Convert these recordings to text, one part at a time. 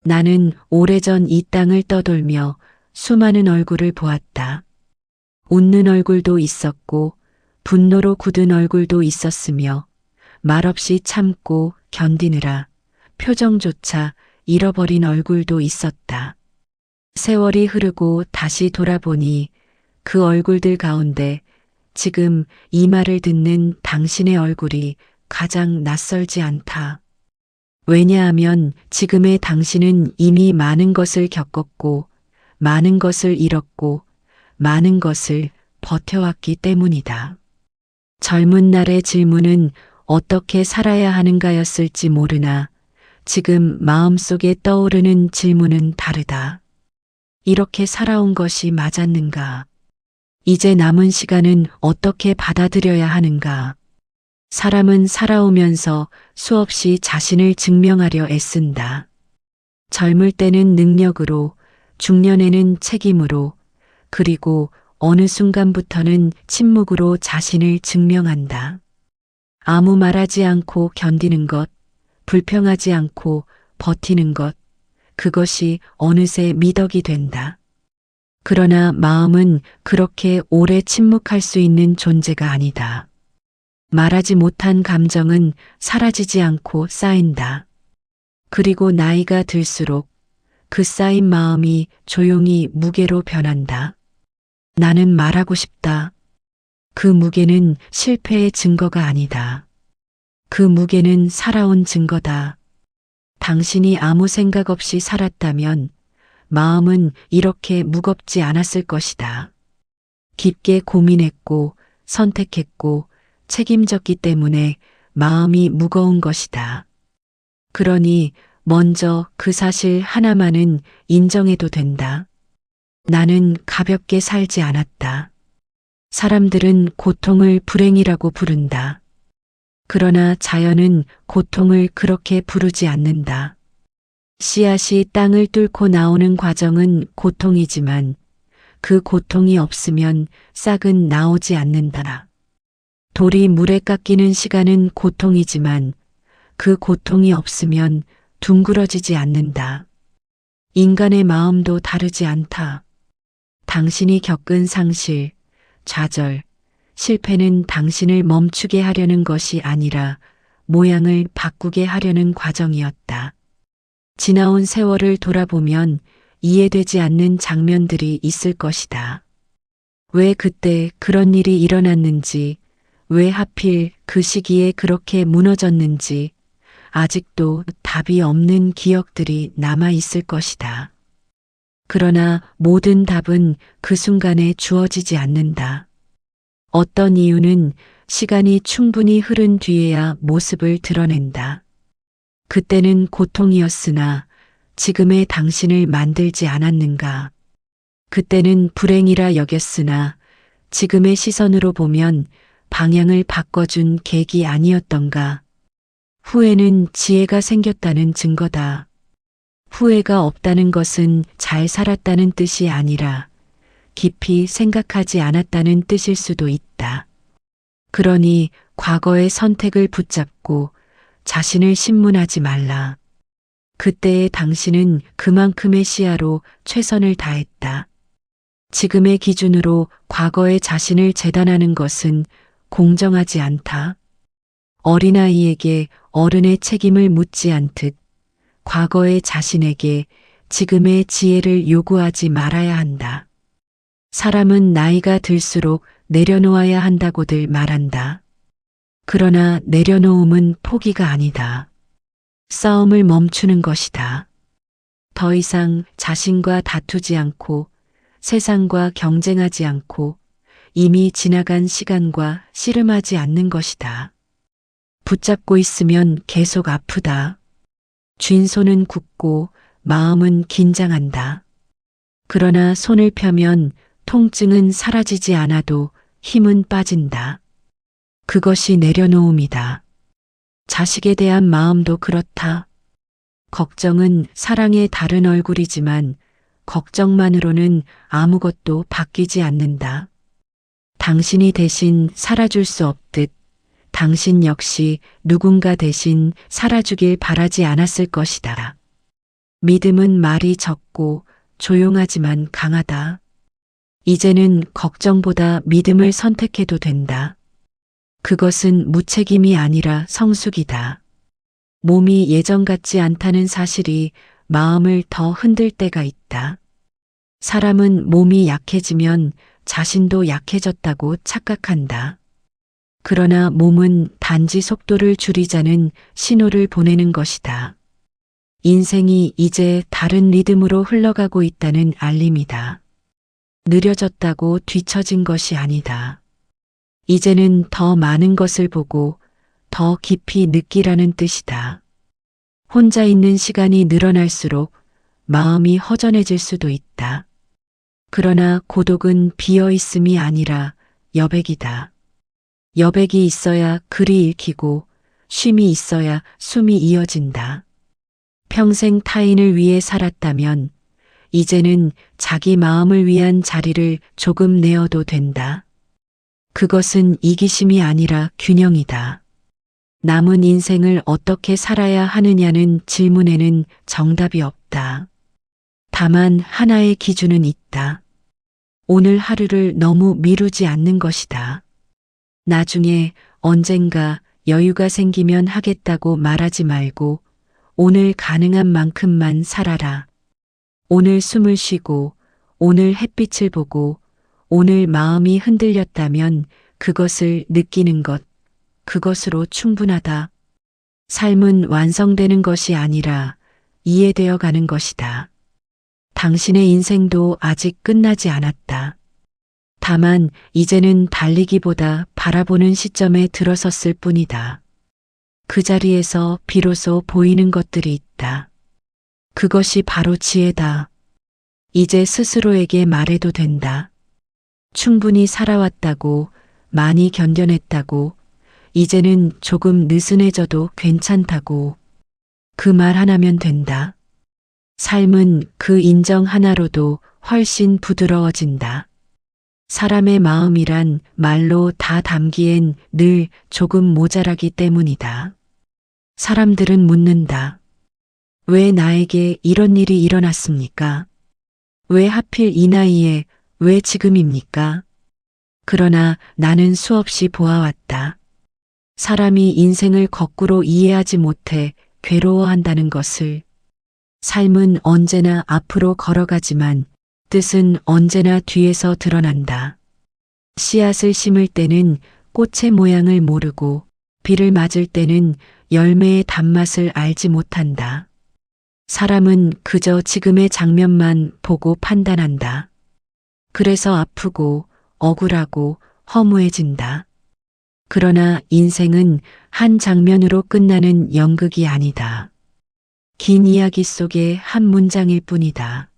나는 오래전 이 땅을 떠돌며 수많은 얼굴을 보았다. 웃는 얼굴도 있었고 분노로 굳은 얼굴도 있었으며 말없이 참고 견디느라 표정조차 잃어버린 얼굴도 있었다. 세월이 흐르고 다시 돌아보니 그 얼굴들 가운데 지금 이 말을 듣는 당신의 얼굴이 가장 낯설지 않다. 왜냐하면 지금의 당신은 이미 많은 것을 겪었고, 많은 것을 잃었고, 많은 것을 버텨왔기 때문이다. 젊은 날의 질문은 어떻게 살아야 하는가였을지 모르나 지금 마음속에 떠오르는 질문은 다르다. 이렇게 살아온 것이 맞았는가? 이제 남은 시간은 어떻게 받아들여야 하는가? 사람은 살아오면서 수없이 자신을 증명하려 애쓴다. 젊을 때는 능력으로, 중년에는 책임으로, 그리고 어느 순간부터는 침묵으로 자신을 증명한다. 아무 말하지 않고 견디는 것, 불평하지 않고 버티는 것, 그것이 어느새 미덕이 된다. 그러나 마음은 그렇게 오래 침묵할 수 있는 존재가 아니다. 말하지 못한 감정은 사라지지 않고 쌓인다. 그리고 나이가 들수록 그 쌓인 마음이 조용히 무게로 변한다. 나는 말하고 싶다. 그 무게는 실패의 증거가 아니다. 그 무게는 살아온 증거다. 당신이 아무 생각 없이 살았다면 마음은 이렇게 무겁지 않았을 것이다. 깊게 고민했고 선택했고 책임졌기 때문에 마음이 무거운 것이다. 그러니 먼저 그 사실 하나만은 인정해도 된다. 나는 가볍게 살지 않았다. 사람들은 고통을 불행이라고 부른다. 그러나 자연은 고통을 그렇게 부르지 않는다. 씨앗이 땅을 뚫고 나오는 과정은 고통이지만 그 고통이 없으면 싹은 나오지 않는다. 돌이 물에 깎이는 시간은 고통이지만 그 고통이 없으면 둥그러지지 않는다. 인간의 마음도 다르지 않다. 당신이 겪은 상실, 좌절, 실패는 당신을 멈추게 하려는 것이 아니라 모양을 바꾸게 하려는 과정이었다. 지나온 세월을 돌아보면 이해되지 않는 장면들이 있을 것이다. 왜 그때 그런 일이 일어났는지, 왜 하필 그 시기에 그렇게 무너졌는지 아직도 답이 없는 기억들이 남아 있을 것이다. 그러나 모든 답은 그 순간에 주어지지 않는다. 어떤 이유는 시간이 충분히 흐른 뒤에야 모습을 드러낸다. 그때는 고통이었으나 지금의 당신을 만들지 않았는가? 그때는 불행이라 여겼으나 지금의 시선으로 보면 방향을 바꿔준 계기 아니었던가? 후회는 지혜가 생겼다는 증거다. 후회가 없다는 것은 잘 살았다는 뜻이 아니라 깊이 생각하지 않았다는 뜻일 수도 있다. 그러니 과거의 선택을 붙잡고 자신을 신문하지 말라. 그때의 당신은 그만큼의 시야로 최선을 다했다. 지금의 기준으로 과거의 자신을 재단하는 것은 공정하지 않다. 어린아이에게 어른의 책임을 묻지 않듯 과거의 자신에게 지금의 지혜를 요구하지 말아야 한다. 사람은 나이가 들수록 내려놓아야 한다고들 말한다. 그러나 내려놓음은 포기가 아니다. 싸움을 멈추는 것이다. 더 이상 자신과 다투지 않고 세상과 경쟁하지 않고 이미 지나간 시간과 씨름하지 않는 것이다. 붙잡고 있으면 계속 아프다. 쥔 손은 굳고 마음은 긴장한다. 그러나 손을 펴면 통증은 사라지지 않아도 힘은 빠진다. 그것이 내려놓음이다. 자식에 대한 마음도 그렇다. 걱정은 사랑의 다른 얼굴이지만 걱정만으로는 아무것도 바뀌지 않는다. 당신이 대신 살아줄 수 없듯 당신 역시 누군가 대신 살아주길 바라지 않았을 것이다. 믿음은 말이 적고 조용하지만 강하다. 이제는 걱정보다 믿음을 선택해도 된다. 그것은 무책임이 아니라 성숙이다. 몸이 예전 같지 않다는 사실이 마음을 더 흔들 때가 있다. 사람은 몸이 약해지면 자신도 약해졌다고 착각한다. 그러나 몸은 단지 속도를 줄이자는 신호를 보내는 것이다. 인생이 이제 다른 리듬으로 흘러가고 있다는 알림이다. 느려졌다고 뒤처진 것이 아니다. 이제는 더 많은 것을 보고 더 깊이 느끼라는 뜻이다. 혼자 있는 시간이 늘어날수록 마음이 허전해질 수도 있다. 그러나 고독은 비어 있음이 아니라 여백이다. 여백이 있어야 글이 읽히고 쉼이 있어야 숨이 이어진다. 평생 타인을 위해 살았다면 이제는 자기 마음을 위한 자리를 조금 내어도 된다. 그것은 이기심이 아니라 균형이다. 남은 인생을 어떻게 살아야 하느냐는 질문에는 정답이 없다. 다만 하나의 기준은 있다. 오늘 하루를 너무 미루지 않는 것이다. 나중에 언젠가 여유가 생기면 하겠다고 말하지 말고 오늘 가능한 만큼만 살아라. 오늘 숨을 쉬고 오늘 햇빛을 보고 오늘 마음이 흔들렸다면 그것을 느끼는 것, 그것으로 충분하다. 삶은 완성되는 것이 아니라 이해되어 가는 것이다. 당신의 인생도 아직 끝나지 않았다. 다만 이제는 달리기보다 바라보는 시점에 들어섰을 뿐이다. 그 자리에서 비로소 보이는 것들이 있다. 그것이 바로 지혜다. 이제 스스로에게 말해도 된다. 충분히 살아왔다고, 많이 견뎌냈다고, 이제는 조금 느슨해져도 괜찮다고. 그 말 하나면 된다. 삶은 그 인정 하나로도 훨씬 부드러워진다. 사람의 마음이란 말로 다 담기엔 늘 조금 모자라기 때문이다. 사람들은 묻는다. 왜 나에게 이런 일이 일어났습니까? 왜 하필 이 나이에, 왜 지금입니까? 그러나 나는 수없이 보아왔다. 사람이 인생을 거꾸로 이해하지 못해 괴로워한다는 것을. 삶은 언제나 앞으로 걸어가지만 뜻은 언제나 뒤에서 드러난다. 씨앗을 심을 때는 꽃의 모양을 모르고 비를 맞을 때는 열매의 단맛을 알지 못한다. 사람은 그저 지금의 장면만 보고 판단한다. 그래서 아프고 억울하고 허무해진다. 그러나 인생은 한 장면으로 끝나는 연극이 아니다. 긴 이야기 속의 한 문장일 뿐이다.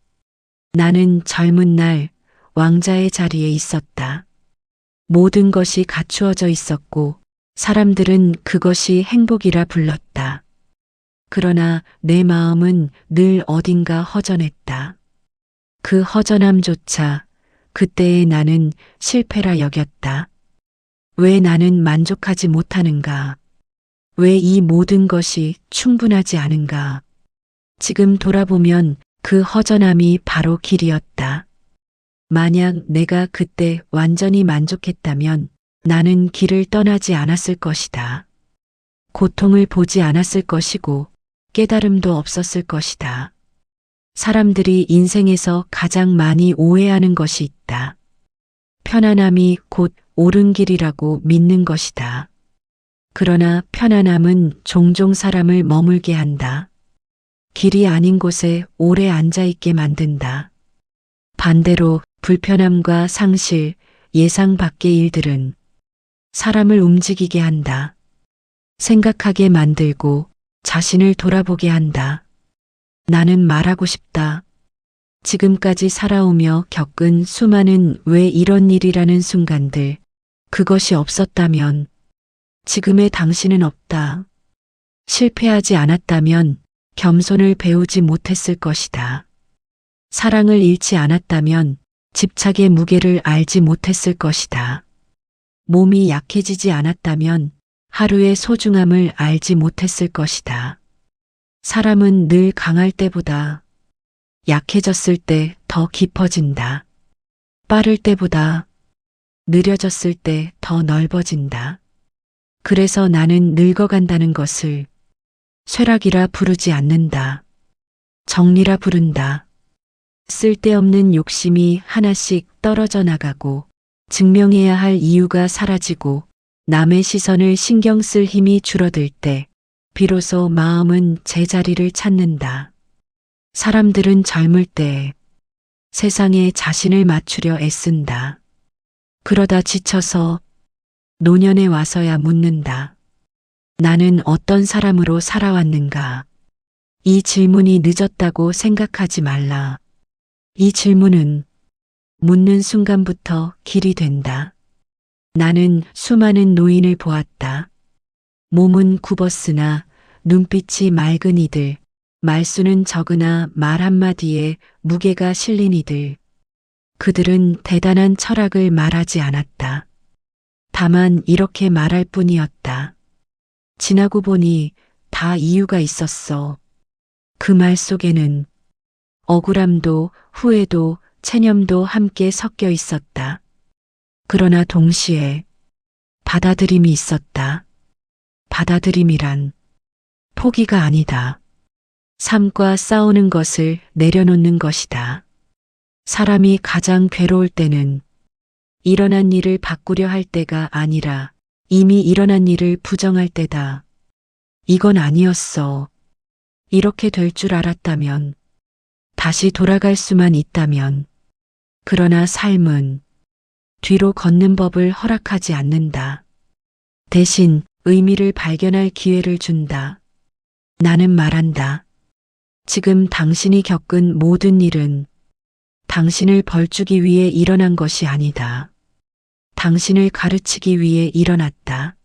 나는 젊은 날 왕자의 자리에 있었다. 모든 것이 갖추어져 있었고 사람들은 그것이 행복이라 불렀다. 그러나 내 마음은 늘 어딘가 허전했다. 그 허전함조차 그때의 나는 실패라 여겼다. 왜 나는 만족하지 못하는가? 왜 이 모든 것이 충분하지 않은가? 지금 돌아보면 그 허전함이 바로 길이었다. 만약 내가 그때 완전히 만족했다면 나는 길을 떠나지 않았을 것이다. 고통을 보지 않았을 것이고 깨달음도 없었을 것이다. 사람들이 인생에서 가장 많이 오해하는 것이 있다. 편안함이 곧 옳은 길이라고 믿는 것이다. 그러나 편안함은 종종 사람을 머물게 한다. 길이 아닌 곳에 오래 앉아있게 만든다. 반대로 불편함과 상실, 예상 밖의 일들은 사람을 움직이게 한다. 생각하게 만들고 자신을 돌아보게 한다. 나는 말하고 싶다. 지금까지 살아오며 겪은 수많은 왜 이런 일이라는 순간들, 그것이 없었다면 지금의 당신은 없다. 실패하지 않았다면 겸손을 배우지 못했을 것이다. 사랑을 잃지 않았다면 집착의 무게를 알지 못했을 것이다. 몸이 약해지지 않았다면 하루의 소중함을 알지 못했을 것이다. 사람은 늘 강할 때보다 약해졌을 때 더 깊어진다. 빠를 때보다 느려졌을 때 더 넓어진다. 그래서 나는 늙어간다는 것을 쇠락이라 부르지 않는다. 정리라 부른다. 쓸데없는 욕심이 하나씩 떨어져 나가고 증명해야 할 이유가 사라지고 남의 시선을 신경 쓸 힘이 줄어들 때 비로소 마음은 제자리를 찾는다. 사람들은 젊을 때 세상에 자신을 맞추려 애쓴다. 그러다 지쳐서 노년에 와서야 묻는다. 나는 어떤 사람으로 살아왔는가? 이 질문이 늦었다고 생각하지 말라. 이 질문은 묻는 순간부터 길이 된다. 나는 수많은 노인을 보았다. 몸은 굽었으나 눈빛이 맑은 이들, 말수는 적으나 말 한마디에 무게가 실린 이들. 그들은 대단한 철학을 말하지 않았다. 다만 이렇게 말할 뿐이었다. 지나고 보니 다 이유가 있었어. 그 말 속에는 억울함도 후회도 체념도 함께 섞여 있었다. 그러나 동시에 받아들임이 있었다. 받아들임이란 포기가 아니다. 삶과 싸우는 것을 내려놓는 것이다. 사람이 가장 괴로울 때는 일어난 일을 바꾸려 할 때가 아니라 이미 일어난 일을 부정할 때다. 이건 아니었어. 이렇게 될 줄 알았다면, 다시 돌아갈 수만 있다면, 그러나 삶은 뒤로 걷는 법을 허락하지 않는다. 대신 의미를 발견할 기회를 준다. 나는 말한다. 지금 당신이 겪은 모든 일은 당신을 벌주기 위해 일어난 것이 아니다. 당신을 가르치기 위해 일어났다.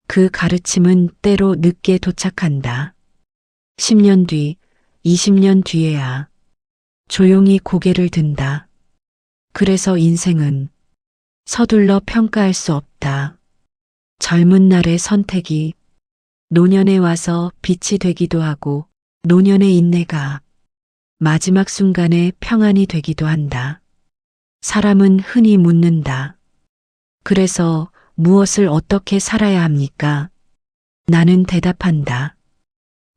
그 가르침은 때로 늦게 도착한다. 10년 뒤, 20년 뒤에야 조용히 고개를 든다. 그래서 인생은 서둘러 평가할 수 없다. 젊은 날의 선택이 노년에 와서 빛이 되기도 하고 노년의 인내가 마지막 순간에 평안이 되기도 한다. 사람은 흔히 묻는다. 그래서 무엇을 어떻게 살아야 합니까? 나는 대답한다.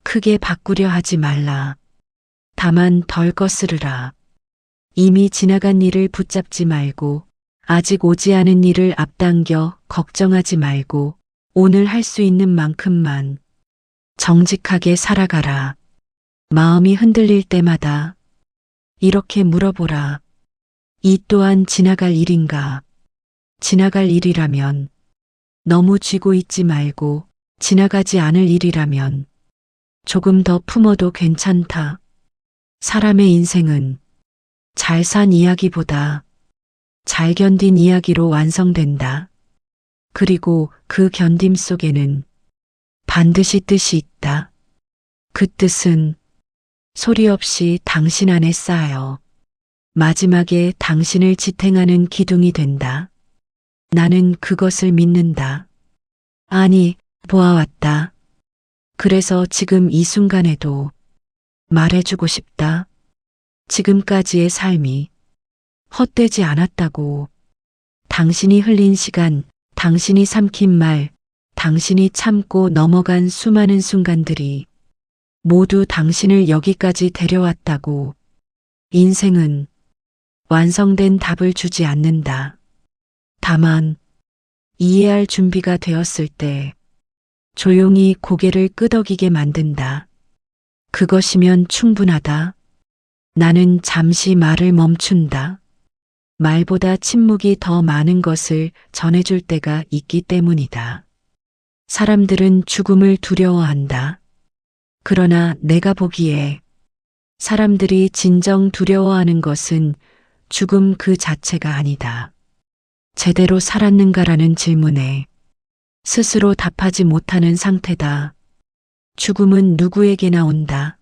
크게 바꾸려 하지 말라. 다만 덜 거스르라. 이미 지나간 일을 붙잡지 말고 아직 오지 않은 일을 앞당겨 걱정하지 말고 오늘 할 수 있는 만큼만 정직하게 살아가라. 마음이 흔들릴 때마다 이렇게 물어보라. 이 또한 지나갈 일인가? 지나갈 일이라면 너무 쥐고 있지 말고 지나가지 않을 일이라면 조금 더 품어도 괜찮다. 사람의 인생은 잘 산 이야기보다 잘 견딘 이야기로 완성된다. 그리고 그 견딤 속에는 반드시 뜻이 있다. 그 뜻은 소리 없이 당신 안에 쌓여 마지막에 당신을 지탱하는 기둥이 된다. 나는 그것을 믿는다. 아니, 보아왔다. 그래서 지금 이 순간에도 말해주고 싶다. 지금까지의 삶이 헛되지 않았다고. 당신이 흘린 시간, 당신이 삼킨 말, 당신이 참고 넘어간 수많은 순간들이 모두 당신을 여기까지 데려왔다고. 인생은 완성된 답을 주지 않는다. 다만 이해할 준비가 되었을 때 조용히 고개를 끄덕이게 만든다. 그것이면 충분하다. 나는 잠시 말을 멈춘다. 말보다 침묵이 더 많은 것을 전해줄 때가 있기 때문이다. 사람들은 죽음을 두려워한다. 그러나 내가 보기에 사람들이 진정 두려워하는 것은 죽음 그 자체가 아니다. 제대로 살았는가라는 질문에 스스로 답하지 못하는 상태다. 죽음은 누구에게나 온다.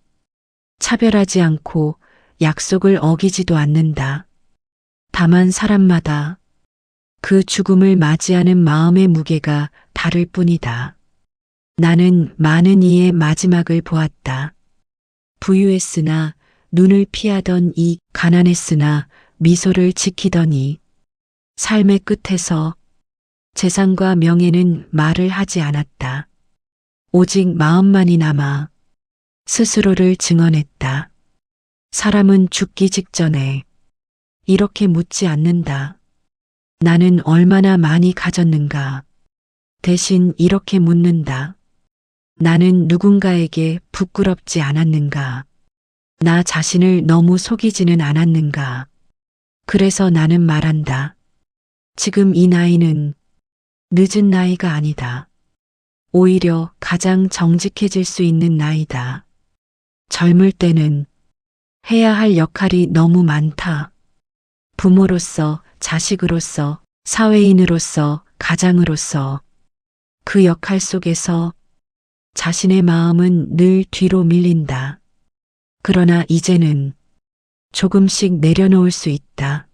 차별하지 않고 약속을 어기지도 않는다. 다만 사람마다 그 죽음을 맞이하는 마음의 무게가 다를 뿐이다. 나는 많은 이의 마지막을 보았다. 부유했으나 눈을 피하던 이 가난했으나 미소를 지키더니 삶의 끝에서 재산과 명예는 말을 하지 않았다. 오직 마음만이 남아 스스로를 증언했다. 사람은 죽기 직전에 이렇게 묻지 않는다. 나는 얼마나 많이 가졌는가. 대신 이렇게 묻는다. 나는 누군가에게 부끄럽지 않았는가. 나 자신을 너무 속이지는 않았는가. 그래서 나는 말한다. 지금 이 나이는 늦은 나이가 아니다. 오히려 가장 정직해질 수 있는 나이다. 젊을 때는 해야 할 역할이 너무 많다. 부모로서, 자식으로서, 사회인으로서, 가장으로서 그 역할 속에서 자신의 마음은 늘 뒤로 밀린다. 그러나 이제는 조금씩 내려놓을 수 있다.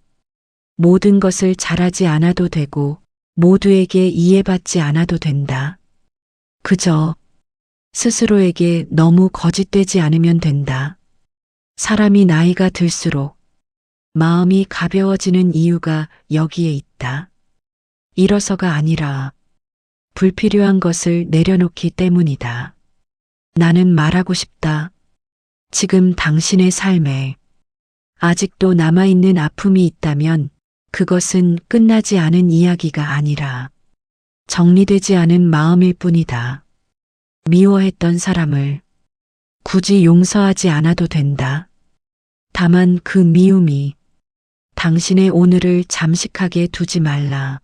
모든 것을 잘하지 않아도 되고 모두에게 이해받지 않아도 된다. 그저 스스로에게 너무 거짓되지 않으면 된다. 사람이 나이가 들수록 마음이 가벼워지는 이유가 여기에 있다. 일어서가 아니라 불필요한 것을 내려놓기 때문이다. 나는 말하고 싶다. 지금 당신의 삶에 아직도 남아있는 아픔이 있다면 그것은 끝나지 않은 이야기가 아니라 정리되지 않은 마음일 뿐이다. 미워했던 사람을 굳이 용서하지 않아도 된다. 다만 그 미움이 당신의 오늘을 잠식하게 두지 말라.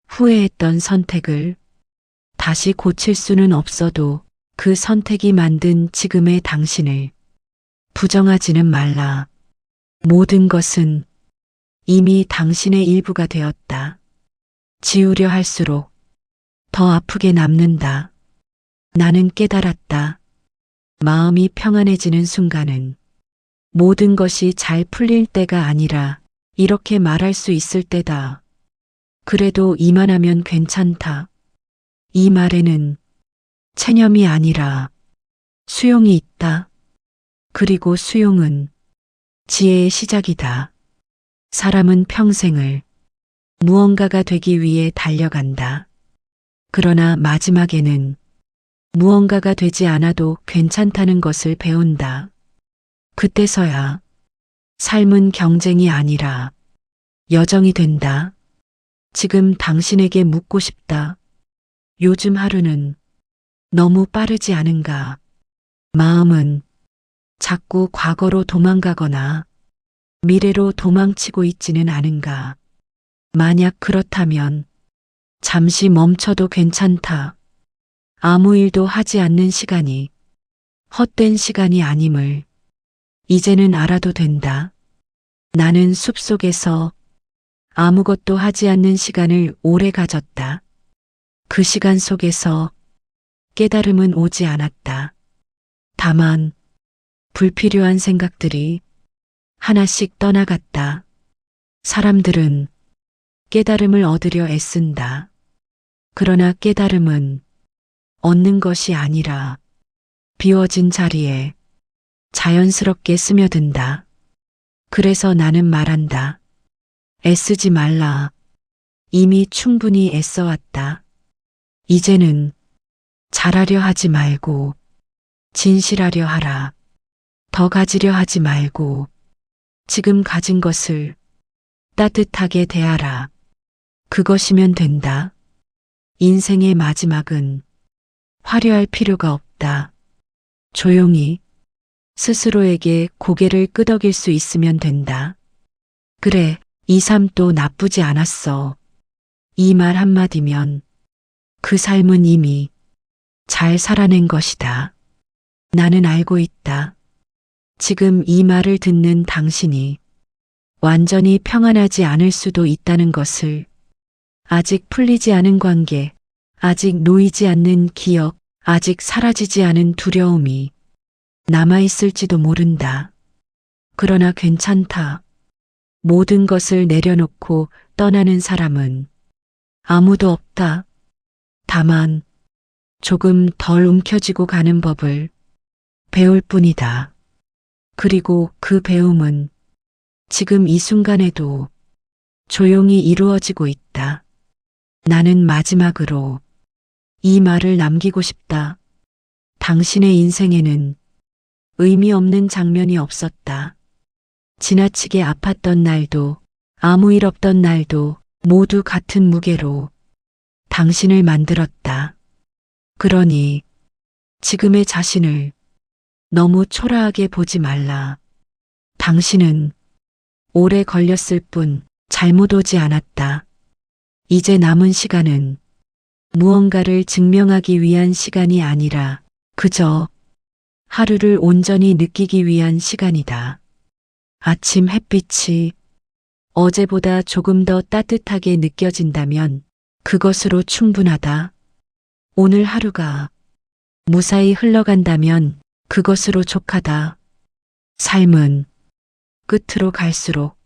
후회했던 선택을 다시 고칠 수는 없어도 그 선택이 만든 지금의 당신을 부정하지는 말라. 모든 것은 이미 당신의 일부가 되었다. 지우려 할수록 더 아프게 남는다. 나는 깨달았다. 마음이 평안해지는 순간은 모든 것이 잘 풀릴 때가 아니라 이렇게 말할 수 있을 때다. 그래도 이만하면 괜찮다. 이 말에는 체념이 아니라 수용이 있다. 그리고 수용은 지혜의 시작이다. 사람은 평생을 무언가가 되기 위해 달려간다. 그러나 마지막에는 무언가가 되지 않아도 괜찮다는 것을 배운다. 그때서야 삶은 경쟁이 아니라 여정이 된다. 지금 당신에게 묻고 싶다. 요즘 하루는 너무 빠르지 않은가? 마음은 자꾸 과거로 도망가거나 미래로 도망치고 있지는 않은가? 만약 그렇다면 잠시 멈춰도 괜찮다. 아무 일도 하지 않는 시간이 헛된 시간이 아님을 이제는 알아도 된다. 나는 숲속에서 아무것도 하지 않는 시간을 오래 가졌다. 그 시간 속에서 깨달음은 오지 않았다. 다만 불필요한 생각들이 하나씩 떠나갔다. 사람들은 깨달음을 얻으려 애쓴다. 그러나 깨달음은 얻는 것이 아니라 비워진 자리에 자연스럽게 스며든다. 그래서 나는 말한다. 애쓰지 말라. 이미 충분히 애써왔다. 이제는 잘하려 하지 말고 진실하려 하라. 더 가지려 하지 말고 지금 가진 것을 따뜻하게 대하라. 그것이면 된다. 인생의 마지막은 화려할 필요가 없다. 조용히 스스로에게 고개를 끄덕일 수 있으면 된다. 그래, 이 삶도 나쁘지 않았어. 이 말 한마디면 그 삶은 이미 잘 살아낸 것이다. 나는 알고 있다. 지금 이 말을 듣는 당신이 완전히 평안하지 않을 수도 있다는 것을. 아직 풀리지 않은 관계, 아직 놓이지 않는 기억, 아직 사라지지 않은 두려움이 남아있을지도 모른다. 그러나 괜찮다. 모든 것을 내려놓고 떠나는 사람은 아무도 없다. 다만 조금 덜 움켜쥐고 가는 법을 배울 뿐이다. 그리고 그 배움은 지금 이 순간에도 조용히 이루어지고 있다. 나는 마지막으로 이 말을 남기고 싶다. 당신의 인생에는 의미 없는 장면이 없었다. 지나치게 아팠던 날도, 아무 일 없던 날도 모두 같은 무게로 당신을 만들었다. 그러니 지금의 자신을 너무 초라하게 보지 말라. 당신은 오래 걸렸을 뿐 잘못 오지 않았다. 이제 남은 시간은 무언가를 증명하기 위한 시간이 아니라 그저 하루를 온전히 느끼기 위한 시간이다. 아침 햇빛이 어제보다 조금 더 따뜻하게 느껴진다면 그것으로 충분하다. 오늘 하루가 무사히 흘러간다면 그것으로 족하다. 삶은 끝으로 갈수록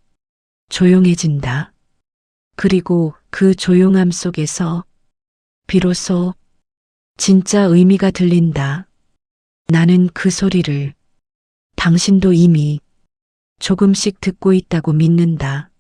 조용해진다. 그리고 그 조용함 속에서 비로소 진짜 의미가 들린다. 나는 그 소리를 당신도 이미 조금씩 듣고 있다고 믿는다.